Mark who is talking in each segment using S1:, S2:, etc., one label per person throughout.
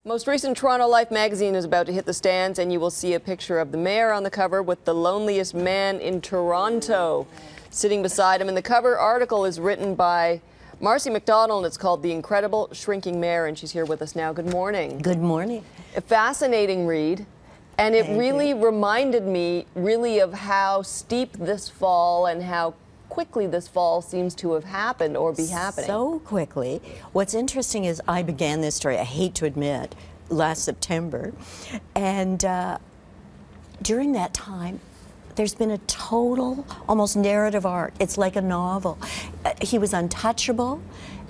S1: Most recent Toronto Life magazine is about to hit the stands, and you will see a picture of the mayor on the cover with the loneliest man in Toronto sitting beside him. And the cover article is written by Marci McDonald. It's called The Incredible Shrinking Mayor, and she's here with us now. Good morning.
S2: Good morning.
S1: A fascinating read, and it really reminded me of how steep this fall and how quickly this fall seems to have happened or be happening.
S2: So quickly. What's interesting is I began this story, I hate to admit, last September. And during that time, there's been a total, almost narrative arc. It's like a novel. He was untouchable.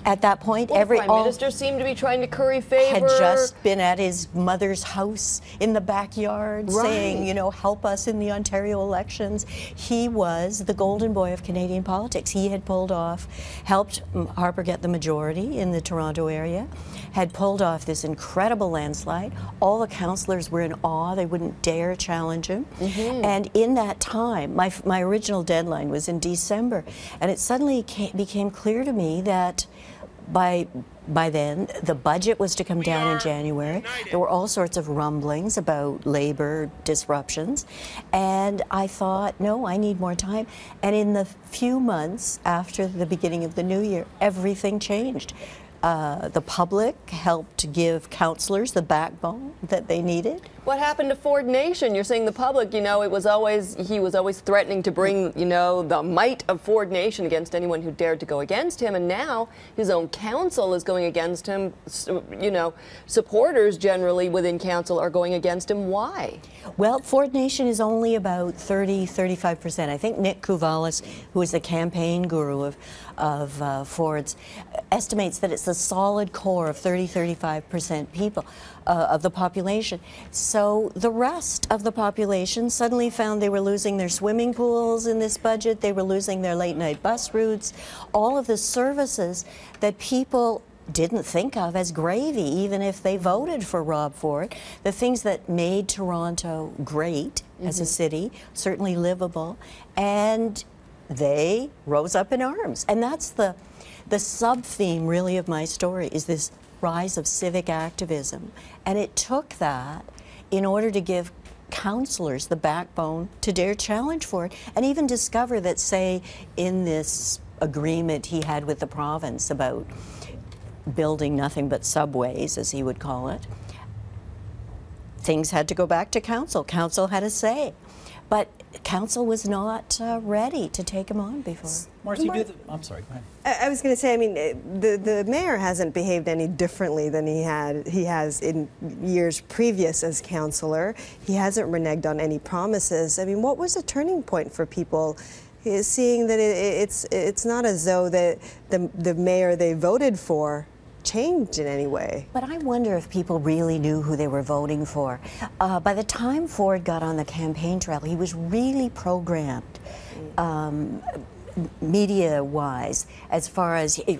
S2: At that point,
S1: well, Prime Minister seemed to be trying to curry favor.
S2: Had just been at his mother's house in the backyard saying, you know, help us in the Ontario elections. He was the golden boy of Canadian politics. He had pulled off, helped Harper get the majority in the Toronto area, had pulled off this incredible landslide. All the councillors were in awe. They wouldn't dare challenge him. And in that time, my original deadline was in December, and it suddenly became clear to me that by then, the budget was to come down in January. There were all sorts of rumblings about labor disruptions. And I thought, no, I need more time. And in the few months after the beginning of the new year, everything changed. The public helped give councillors the backbone that they needed.
S1: What happened to Ford Nation? You're saying the public, you know, he was always threatening to bring, you know, the might of Ford Nation against anyone who dared to go against him, and now his own council is going against him. You know, supporters generally within council are going against him. Why?
S2: Well, Ford Nation is only about 35%. I think Nick Kouvalis, who is the campaign guru of Ford's, estimates that it's a solid core of 35% people of the population. So the rest of the population suddenly found they were losing their swimming pools in this budget, they were losing their late night bus routes, all of the services that people didn't think of as gravy, even if they voted for Rob Ford. The things that made Toronto great as a city, certainly livable, and they rose up in arms. And that's the sub-theme, really, of my story, is this rise of civic activism. And it took that in order to give councillors the backbone to dare challenge Ford and even discover that, say, in this agreement he had with the province about building nothing but subways, as he would call it, things had to go back to council. Council had a say. But council was not ready to take him on before.
S3: Marci, I'm sorry, go ahead.
S4: I was going to say, I mean, the mayor hasn't behaved any differently than he has in years previous as councillor. He hasn't reneged on any promises. I mean, what was the turning point for people, seeing that it's not as though the mayor they voted for changed in any way?
S2: But I wonder if people really knew who they were voting for. By the time Ford got on the campaign trail, he was really programmed, media-wise, as far as he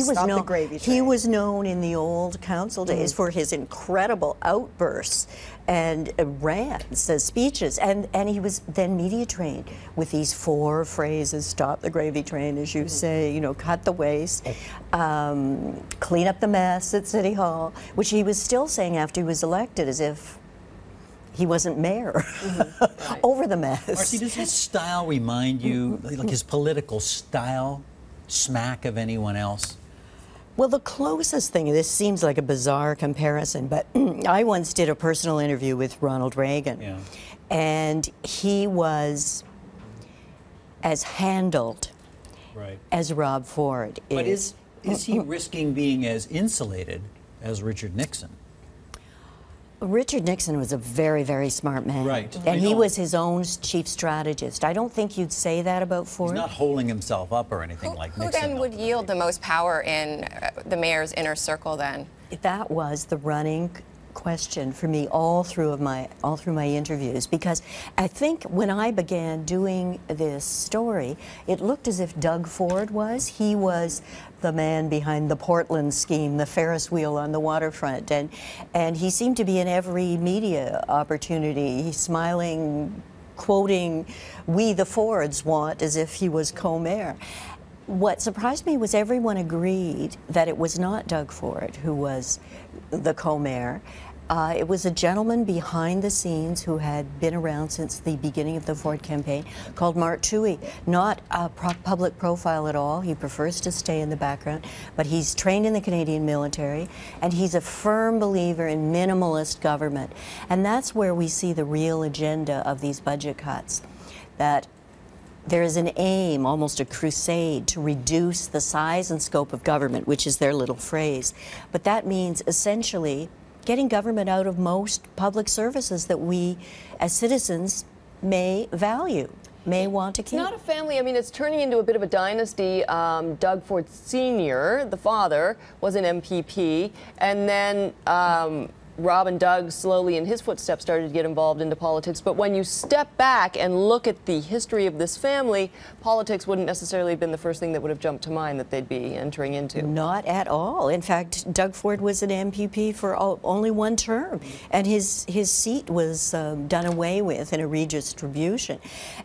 S2: was known in the old council days for his incredible outbursts and rants as speeches, and he was then media trained with these 4 phrases: stop the gravy train, as you say, you know, cut the waste, clean up the mess at City Hall, which he was still saying after he was elected, as if he wasn't mayor over the mess.
S3: Marci, does his style remind you, like his political style, smack of anyone else?
S2: Well, the closest thing, this seems like a bizarre comparison, but I once did a personal interview with Ronald Reagan, and he was as handled as Rob Ford is.
S3: But is he risking being as insulated as Richard Nixon?
S2: Richard Nixon was a very, very smart man.
S3: Right.
S2: And he was his own chief strategist. I don't think you'd say that about Ford.
S3: He's not holding himself up or anything like Nixon.
S5: Who then would yield the most power in the mayor's inner circle then?
S2: That was the running question for me all through my interviews, because I think when I began doing this story, it looked as if Doug Ford he was the man behind the Portland scheme, the Ferris wheel on the waterfront, and he seemed to be in every media opportunity. He's smiling, quoting, "We the Fords want," as if he was co-mayor. What surprised me was everyone agreed that it was not Doug Ford who was the co-mayor. It was a gentleman behind the scenes who had been around since the beginning of the Ford campaign called Marci. Not a public profile at all. He prefers to stay in the background, but he's trained in the Canadian military, and he's a firm believer in minimalist government. And that's where we see the real agenda of these budget cuts, that there is an aim, almost a crusade, to reduce the size and scope of government, which is their little phrase. But that means essentially getting government out of most public services that we as citizens may value, may want to keep.
S1: It's not a family. I mean, it's turning into a bit of a dynasty. Doug Ford Sr., the father, was an MPP, and then Rob and Doug slowly in his footsteps started to get involved into politics. But when you step back and look at the history of this family, politics wouldn't necessarily have been the first thing that would have jumped to mind that they'd be entering into.
S2: Not at all. In fact, Doug Ford was an MPP for only one term, and his seat was done away with in a redistribution.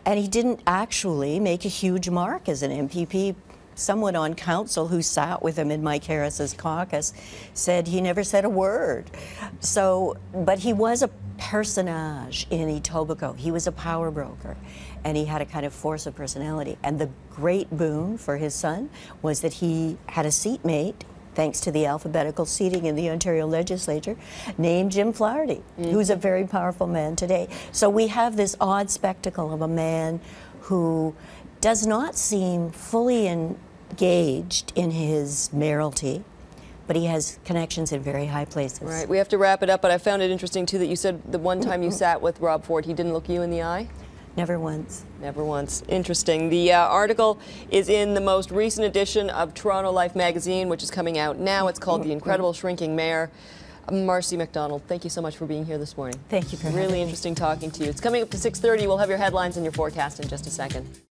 S2: And he didn't actually make a huge mark as an MPP. Someone on council who sat with him in Mike Harris's caucus said he never said a word. So, but he was a personage in Etobicoke. He was a power broker, and he had a kind of force of personality. And the great boon for his son was that he had a seatmate, thanks to the alphabetical seating in the Ontario legislature, named Jim Flaherty, who's a very powerful man today. So we have this odd spectacle of a man who does not seem fully engaged in his mayoralty, but he has connections in very high places.
S1: Right. We have to wrap it up, but I found it interesting, too, that you said the one time you sat with Rob Ford, he didn't look you in the eye?
S2: Never once.
S1: Never once. Interesting. The article is in the most recent edition of Toronto Life magazine, which is coming out now. It's called The Incredible Shrinking Mayor. Marci McDonald, thank you so much for being here this morning.
S2: Thank you for having me.
S1: Really interesting talking to you. It's coming up to 6:30. We'll have your headlines and your forecast in just a second.